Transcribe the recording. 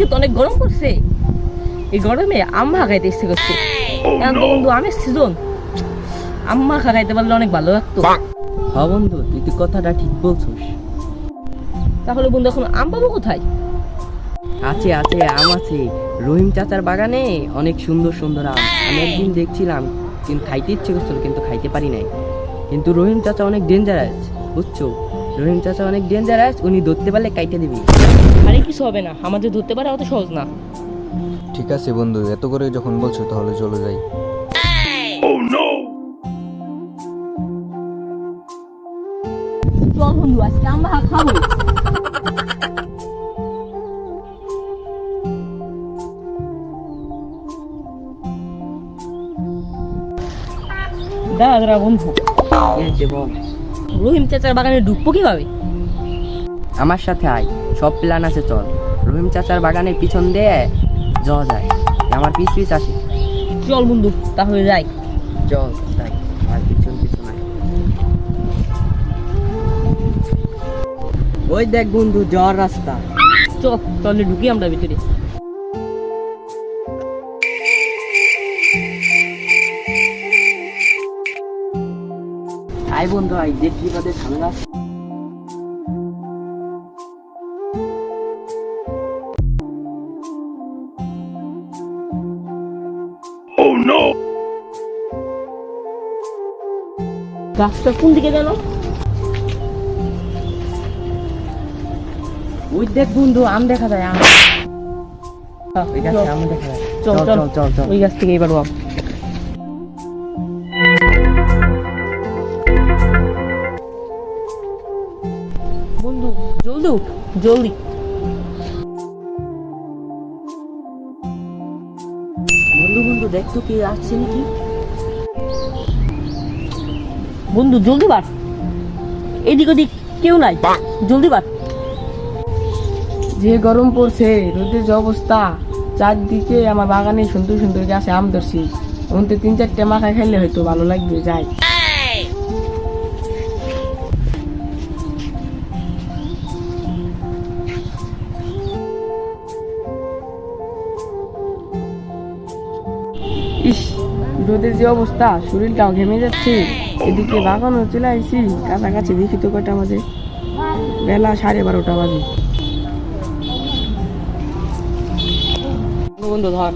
আজকে তো অনেক গরম পড়ছে, এই গরমে আম্মা খাইতে ইচ্ছে করছে। এখন তো বন্ধু আমের সিজন, আম্মা খাইতে পারলে অনেক ভালো লাগতো। হ্যাঁ বন্ধু, তুই কথাটা ঠিক বলছিস। তাহলে বন্ধু এখন আম পাবো কোথায়? আছে আছে, আম আছে। রহিম চাচার বাগানে অনেক সুন্দর সুন্দর আম। আমি একদিন দেখছিলাম, কিন্তু খাইতে ইচ্ছে করছিল, কিন্তু খাইতে পারি নাই। কিন্তু রহিম চাচা অনেক ডেঞ্জারাস, বুঝছো? রহিম চাচা অনেক ডেঞ্জারাস, উনি ধরতে পারলে কাইটে দিবি। আরে কিছু হবে না, আমাদের ধরতে পারে অত সহজ না। ঠিক আছে বন্ধু, এত করে যখন বলছো তাহলে চলে যাই। চল বন্ধু আজকে আম খাবো। দাঁড়া দাঁড়া বন্ধু, কি হয়েছে বল? রহিম চাচার বাগানে ঢুকবো কিভাবে? আমার সাথে আয়, সব প্ল্যান আছে, চল। রহিম চাচার বাগানের পিছন দিয়ে যাওয়া যায়, আমার পিছ পিছ আসে। চল বন্ধু তাহলে যাই। চল তাই, আর পিছন পিছন আয়। ওই দেখ বন্ধু, যাওয়ার রাস্তা। চল তাহলে ঢুকি আমরা ভিতরে। আয় বন্ধু আয়, দেখি বাদে ঝামেলা আছে। গাছটা কোন দিকে গেল? ওই দেখ বন্ধু, আম দেখা যায়, আম। ওই গাছে আম দেখা যায়। চল চল চল চল। ওই গাছ থেকে এবার আম। বন্ধু জলদি উঠ, জলদি। বন্ধু বন্ধু, দেখ তো কে আসছে নাকি। বন্ধু জলদি বাড়, এদিক ওদিক কেউ নাই, জলদি বাড়। যে গরম পড়ছে, রোদের যে অবস্থা, চারদিকে আমার বাগানে সুন্দর সুন্দর গাছে আম ধরছি। এখন তো 3-4টে মাখা খাইলে হয়তো ভালো লাগবে, যাই। ইস, রোদের যে অবস্থা, শরীরটাও ঘেমে যাচ্ছে। এদিকে বাগানও চলে আইছি, কাছাকাছি দেখি তো কটা বাজে, বেলা 12:30 বাজে। বন্ধু ধর।